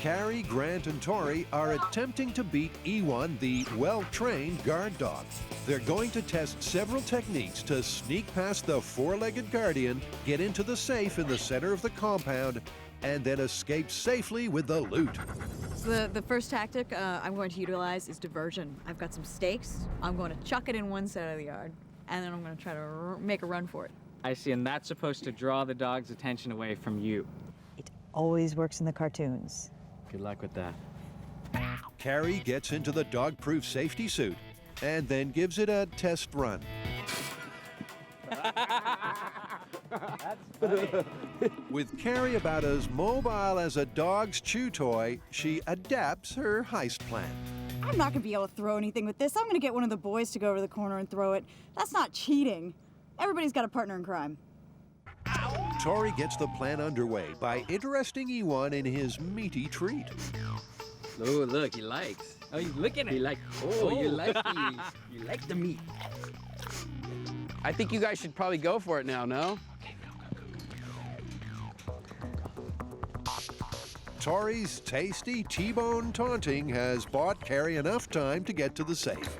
Carrie, Grant, and Tori are attempting to beat Ewan, the well-trained guard dog. They're going to test several techniques to sneak past the four-legged guardian, get into the safe in the center of the compound, and then escape safely with the loot. So the first tactic I'm going to utilize is diversion. I've got some stakes. I'm going to chuck it in one side of the yard, and then I'm going to try to make a run for it. I see, and that's supposed to draw the dog's attention away from you. It always works in the cartoons. Good luck with that. Carrie gets into the dog-proof safety suit and then gives it a test run. With Carrie about as mobile as a dog's chew toy, she adapts her heist plan. I'm not gonna be able to throw anything with this. I'm gonna get one of the boys to go to the corner and throw it. That's not cheating. Everybody's got a partner in crime. Tori gets the plan underway by interesting Ewan in his meaty treat. Oh, look, he likes. Oh, you licking it? You like you like the meat. I think you guys should probably go for it now, no? Tori's tasty T-bone taunting has bought Carrie enough time to get to the safe.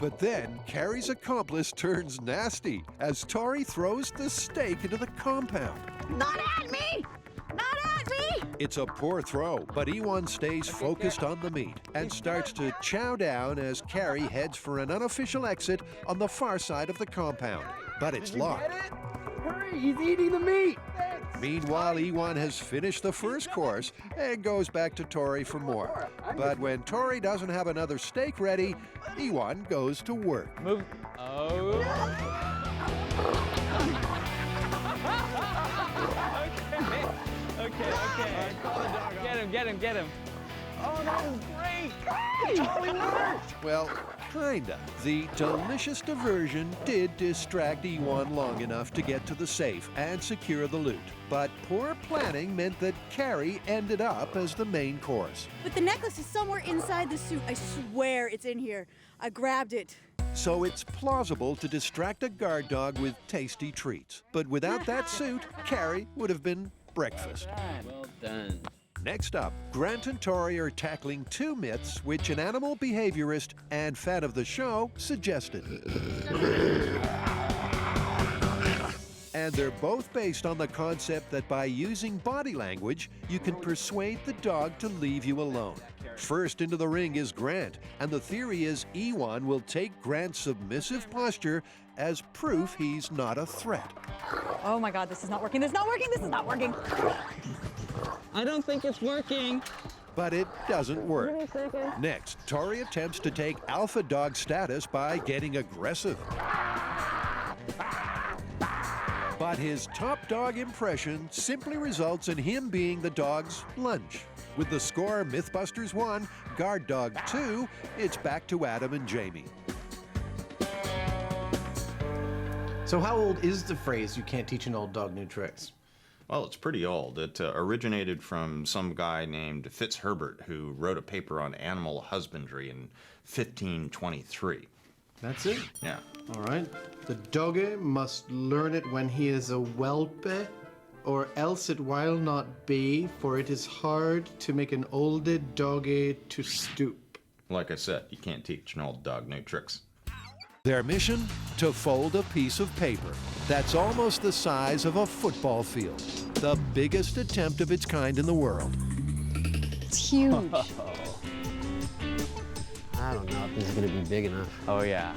But then Carrie's accomplice turns nasty as Tori throws the stake into the compound. Not at me! Not at me! It's a poor throw, but Ewan stays focused on the meat and starts to chow down as Carrie heads for an unofficial exit on the far side of the compound. But it's locked. Hurry, he's eating the meat! Meanwhile, Ewan has finished the first course and goes back to Tori for more. But when Tori doesn't have another steak ready, Ewan goes to work. Move. Oh. Okay. Get him. Oh, that was great! It totally worked! Well, kinda. The delicious diversion did distract Ewan long enough to get to the safe and secure the loot. But poor planning meant that Carrie ended up as the main course. But the necklace is somewhere inside the suit. I swear it's in here. I grabbed it. So it's plausible to distract a guard dog with tasty treats. But without that suit, Carrie would have been breakfast. Well done. Next up, Grant and Tori are tackling two myths which an animal behaviorist and fan of the show suggested. And they're both based on the concept that by using body language, you can persuade the dog to leave you alone. First into the ring is Grant, and the theory is Ewan will take Grant's submissive posture as proof he's not a threat. Oh my God, this is not working. This is not working. This is not working. I don't think it's working. But it doesn't work. Next, Tori attempts to take alpha dog status by getting aggressive. But his top dog impression simply results in him being the dog's lunch. With the score Mythbusters 1, Guard Dog 2, it's back to Adam and Jamie. So how old is the phrase, "you can't teach an old dog new tricks"? Well, it's pretty old. It originated from some guy named Fitzherbert who wrote a paper on animal husbandry in 1523. That's it? Yeah. All right. The dogge must learn it when he is a whelpe, or else it will not be, for it is hard to make an olde dogge to stoop. Like I said, you can't teach an old dog new tricks. Their mission? To fold a piece of paper that's almost the size of a football field. The biggest attempt of its kind in the world. It's huge. I don't know if this is gonna be big enough. Oh, yeah.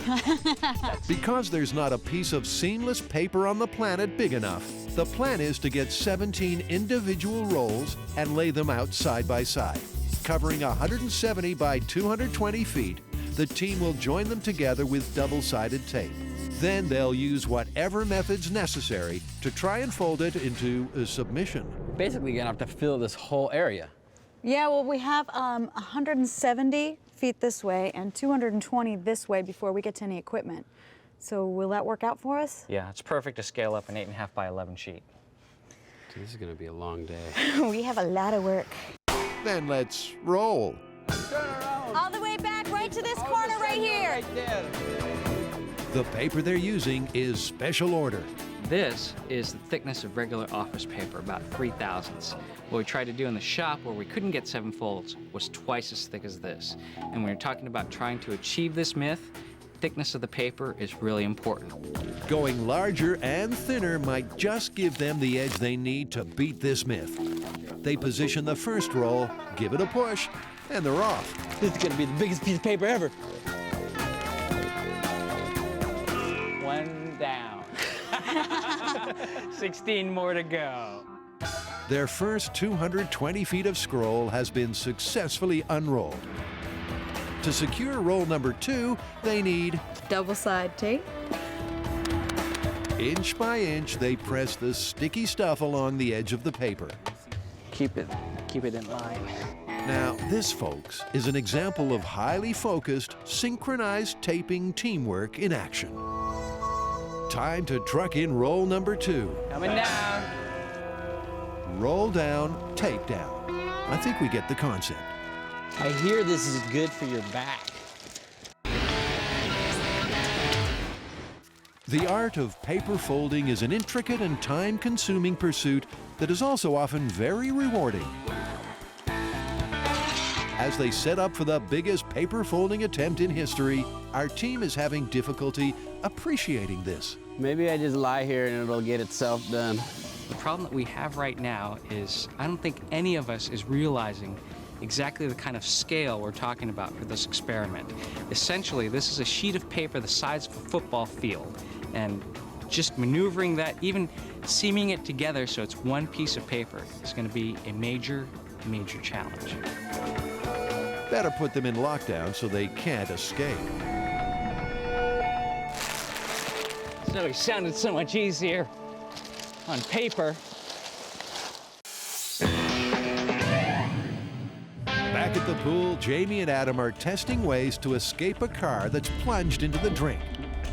Because there's not a piece of seamless paper on the planet big enough, the plan is to get 17 individual rolls and lay them out side by side. Covering 170 by 220 feet, the team will join them together with double-sided tape. Then they'll use whatever methods necessary to try and fold it into a submission. Basically, you're gonna have to fill this whole area. Yeah, well, we have 170 feet this way and 220 this way before we get to any equipment. So will that work out for us? Yeah, it's perfect to scale up an 8.5 by 11 sheet. Dude, this is gonna be a long day. We have a lot of work. Then let's roll. All the way back right to this corner right here. Right there. The paper they're using is special order. This is the thickness of regular office paper, about 3/1000. What we tried to do in the shop, where we couldn't get 7 folds, was twice as thick as this. And when you're talking about trying to achieve this myth, thickness of the paper is really important. Going larger and thinner might just give them the edge they need to beat this myth. They position the first roll, give it a push, and they're off. This is gonna be the biggest piece of paper ever. One down. 16 more to go. Their first 220 feet of scroll has been successfully unrolled. To secure roll number 2, they need Double side tape. inch by inch, they press the sticky stuff along the edge of the paper. Keep it in line. Now, this, folks, is an example of highly focused, synchronized taping teamwork in action. Time to truck in roll number 2. Coming down. Roll down, tape down. I think we get the concept. I hear this is good for your back. The art of paper folding is an intricate and time-consuming pursuit that is also often very rewarding. As they set up for the biggest paper folding attempt in history, our team is having difficulty appreciating this. Maybe I just lie here and it'll get itself done. The problem that we have right now is I don't think any of us is realizing exactly the kind of scale we're talking about for this experiment. Essentially, this is a sheet of paper the size of a football field, and just maneuvering that, even seaming it together so it's one piece of paper, is going to be a major, major challenge. Better put them in lockdown so they can't escape. So it sounded so much easier on paper. Back at the pool, Jamie and Adam are testing ways to escape a car that's plunged into the drink.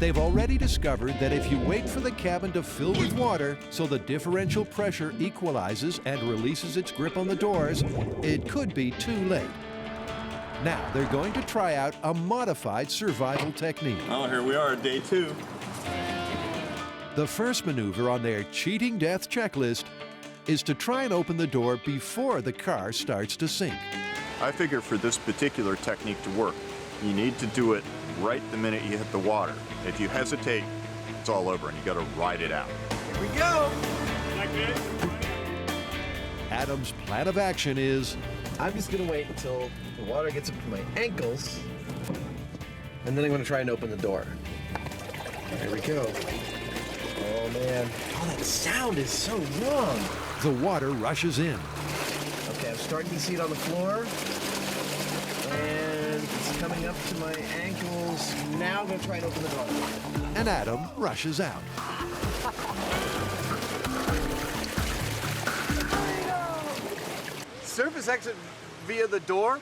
They've already discovered that if you wait for the cabin to fill with water so the differential pressure equalizes and releases its grip on the doors, it could be too late. Now they're going to try out a modified survival technique. Oh, here we are, day 2. The first maneuver on their cheating death checklist is to try and open the door before the car starts to sink. I figure for this particular technique to work, you need to do it right the minute you hit the water. If you hesitate, it's all over and you gotta ride it out. Here we go. Adam's plan of action is I'm just gonna wait until the water gets up to my ankles, and then I'm gonna try and open the door. There we go. Oh man. Oh, that sound is so wrong. the water rushes in. Okay, I'm starting to see it on the floor. And it's coming up to my ankles. Now I'm gonna try and open the door. And Adam rushes out. Surface exit via the door,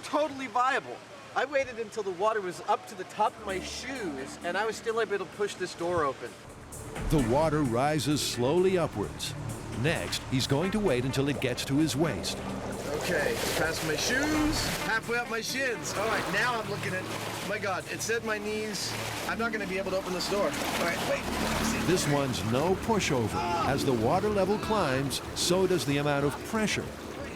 totally viable. I waited until the water was up to the top of my shoes, and I was still able to push this door open. The water rises slowly upwards. Next, he's going to wait until it gets to his waist. Okay, past my shoes, halfway up my shins. All right, now I'm looking at, my God, it's at my knees. I'm not gonna be able to open this door. All right, wait. This one's no pushover. As the water level climbs, so does the amount of pressure.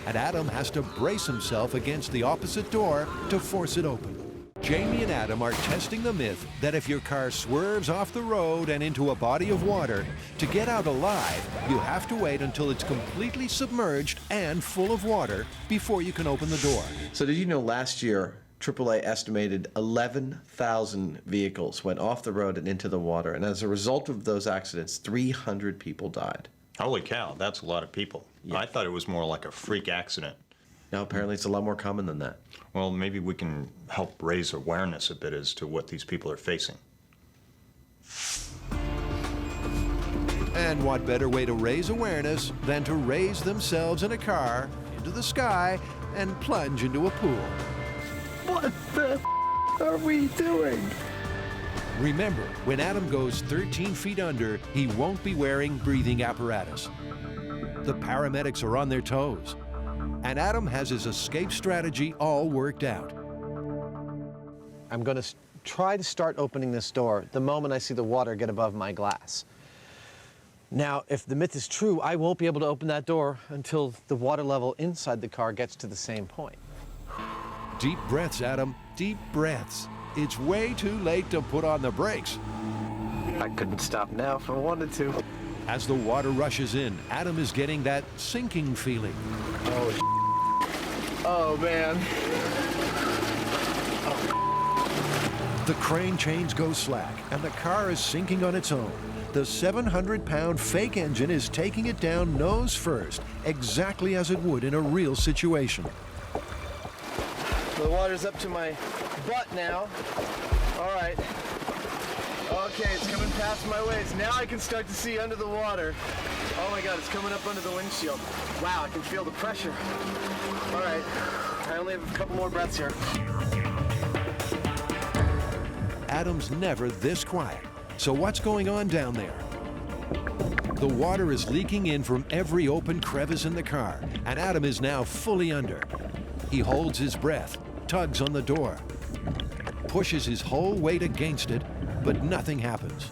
And Adam has to brace himself against the opposite door to force it open. Jamie and Adam are testing the myth that if your car swerves off the road and into a body of water, to get out alive, you have to wait until it's completely submerged and full of water before you can open the door. So did you know last year, AAA estimated 11,000 vehicles went off the road and into the water, and as a result of those accidents, 300 people died. Holy cow, that's a lot of people. Yeah. I thought it was more like a freak accident. Now apparently it's a lot more common than that. Well, maybe we can help raise awareness a bit as to what these people are facing. And what better way to raise awareness than to raise themselves in a car into the sky and plunge into a pool? What the are we doing? Remember, when Adam goes 13 feet under, he won't be wearing breathing apparatus. The paramedics are on their toes, and Adam has his escape strategy all worked out. I'm going to try to start opening this door the moment I see the water get above my glass. Now, if the myth is true, I won't be able to open that door until the water level inside the car gets to the same point. Deep breaths, Adam, deep breaths. It's way too late to put on the brakes. I couldn't stop now if I wanted to. As the water rushes in, Adam is getting that sinking feeling. Oh, man. The crane chains go slack, and the car is sinking on its own. The 700-pound fake engine is taking it down nose first, exactly as it would in a real situation. The water's up to my butt now. All right. Okay, it's coming past my waist. Now I can start to see under the water. Oh my God, it's coming up under the windshield. Wow, I can feel the pressure. All right, I only have a couple more breaths here. Adam's never this quiet. So what's going on down there? The water is leaking in from every open crevice in the car, and Adam is now fully under. He holds his breath, tugs on the door, pushes his whole weight against it, but nothing happens.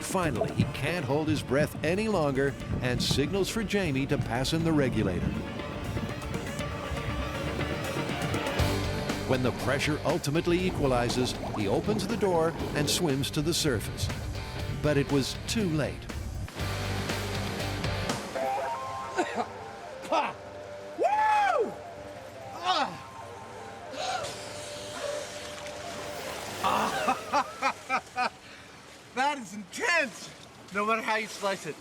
Finally, he can't hold his breath any longer and signals for Jamie to pass in the regulator. When the pressure ultimately equalizes, he opens the door and swims to the surface. But it was too late. Woo! That is intense, no matter how you slice it.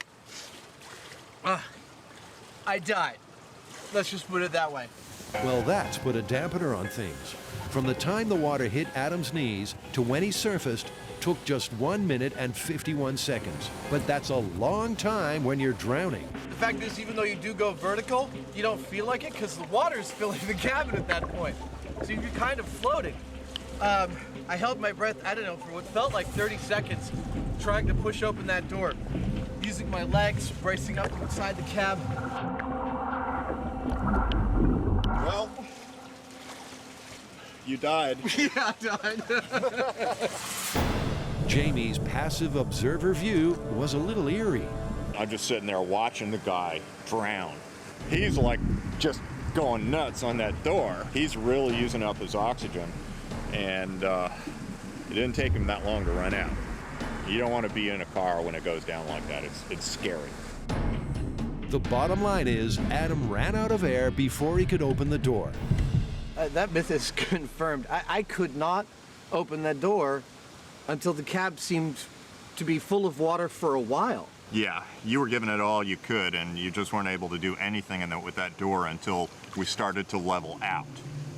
I died. Let's just put it that way. Well, that's put a dampener on things. From the time the water hit Adam's knees to when he surfaced took just 1 minute and 51 seconds. But that's a long time when you're drowning. The fact is, even though you do go vertical, you don't feel like it because the water's filling the cabin at that point. So you're kind of floating. I held my breath, I don't know, for what felt like 30 seconds, trying to push open that door, using my legs, bracing up inside the cab. Well, you died. Yeah, I died. Jamie's passive observer view was a little eerie. I'm just sitting there watching the guy drown. He's like just going nuts on that door. He's really using up his oxygen, and it didn't take him that long to run out. You don't want to be in a car when it goes down like that. It's scary. The bottom line is Adam ran out of air before he could open the door. That myth is confirmed. I could not open that door until the cab seemed to be full of water for a while. Yeah, you were giving it all you could, and you just weren't able to do anything with that door until we started to level out.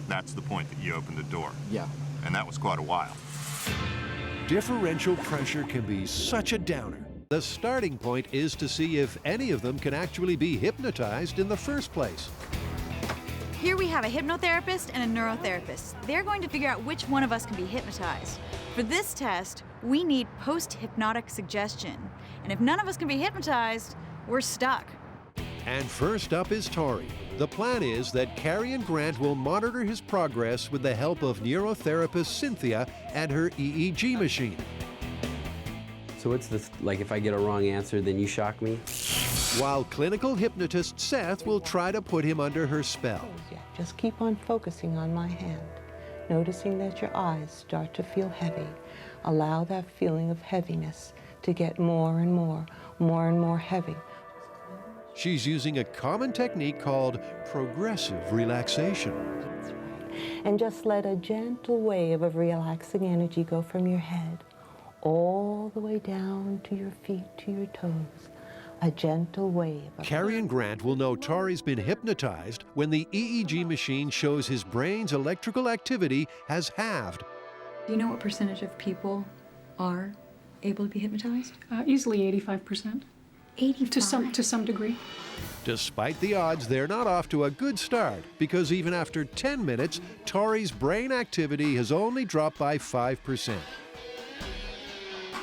That's the point that you opened the door. Yeah. And that was quite a while. Differential pressure can be such a downer. The starting point is to see if any of them can actually be hypnotized in the first place. Here we have a hypnotherapist and a neurotherapist. They're going to figure out which one of us can be hypnotized. For this test, we need post-hypnotic suggestion. And if none of us can be hypnotized, we're stuck. And first up is Tori. The plan is that Carrie and Grant will monitor his progress with the help of neurotherapist Cynthia and her EEG machine. So what's this, like if I get a wrong answer, then you shock me? While clinical hypnotist Seth will try to put him under her spell. Just keep on focusing on my hand, noticing that your eyes start to feel heavy. Allow that feeling of heaviness to get more and more heavy. She's using a common technique called progressive relaxation. That's right. And just let a gentle wave of relaxing energy go from your head all the way down to your feet, to your toes. A gentle wave. Carrie and Grant will know Tori's been hypnotized when the EEG machine shows his brain's electrical activity has halved. Do you know what percentage of people are able to be hypnotized? Easily 85%. 85? To some degree. Despite the odds, they're not off to a good start because even after 10 minutes, Tori's brain activity has only dropped by 5%.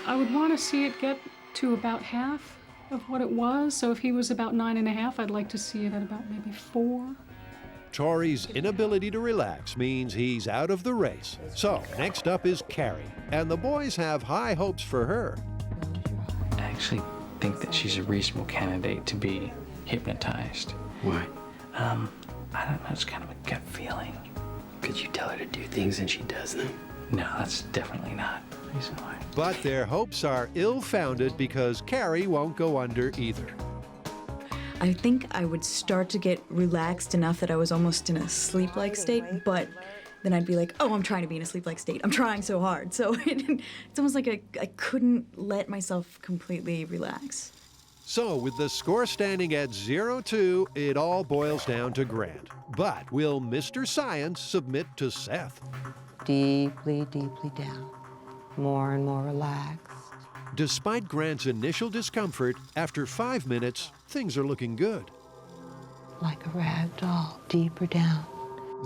I would want to see it get to about half of what it was. So if he was about 9.5, I'd like to see it at about maybe 4. Tori's inability to relax means he's out of the race. So next up is Carrie, and the boys have high hopes for her. Actually, think that she's a reasonable candidate to be hypnotized. Why? I don't know, it's kind of a gut feeling. Could you tell her to do things and she does them? No, that's definitely not the reason why. But their hopes are ill-founded because Carrie won't go under either. I think I would start to get relaxed enough that I was almost in a sleep-like state, but then I'd be like, oh, I'm trying to be in a sleep-like state. I'm trying so hard. So it's almost like I couldn't let myself completely relax. So with the score standing at 0-2, it all boils down to Grant. But will Mr. Science submit to Seth? Deeply, deeply down. More and more relaxed. Despite Grant's initial discomfort, after 5 minutes, things are looking good. Like a rag doll, deeper down.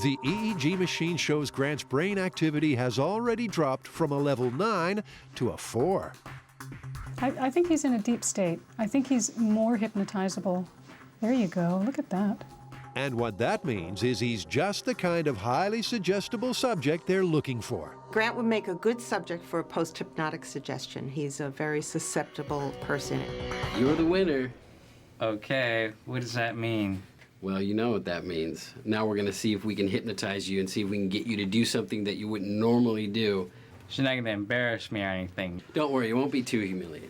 The EEG machine shows Grant's brain activity has already dropped from a level 9 to a 4. I think he's in a deep state. I think he's more hypnotizable. There you go, look at that. And what that means is he's just the kind of highly suggestible subject they're looking for. Grant would make a good subject for a post-hypnotic suggestion. He's a very susceptible person. You're the winner. Okay, what does that mean? Well, you know what that means. Now we're gonna see if we can hypnotize you and see if we can get you to do something that you wouldn't normally do. She's not gonna embarrass me or anything. Don't worry, it won't be too humiliating.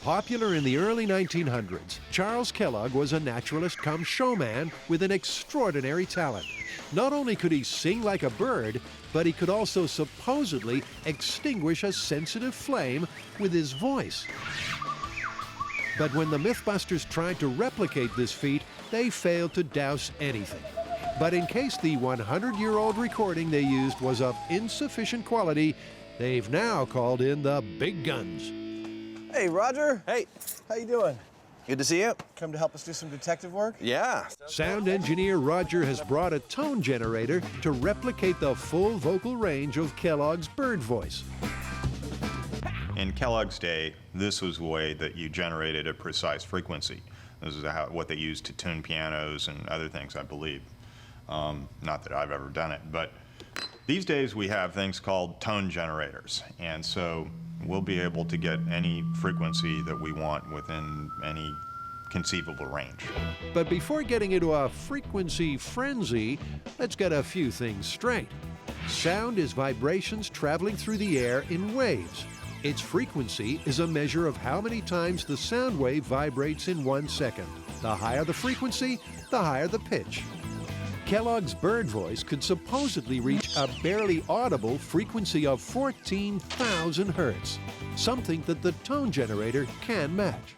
Popular in the early 1900s, Charles Kellogg was a naturalist come showman with an extraordinary talent. Not only could he sing like a bird, but he could also supposedly extinguish a sensitive flame with his voice. But when the Mythbusters tried to replicate this feat, they failed to douse anything. But in case the 100-year-old recording they used was of insufficient quality, they've now called in the big guns. Hey, Roger. Hey, how you doing? Good to see you. Come to help us do some detective work? Yeah. Sound engineer Roger has brought a tone generator to replicate the full vocal range of Kellogg's bird voice. In Kellogg's day, this was the way that you generated a precise frequency. This is what they used to tune pianos and other things, I believe. Not that I've ever done it, but these days we have things called tone generators, and so we'll be able to get any frequency that we want within any conceivable range. But before getting into a frequency frenzy, let's get a few things straight. Sound is vibrations traveling through the air in waves. Its frequency is a measure of how many times the sound wave vibrates in 1 second. The higher the frequency, the higher the pitch. Kellogg's bird voice could supposedly reach a barely audible frequency of 14,000 hertz, something that the tone generator can match.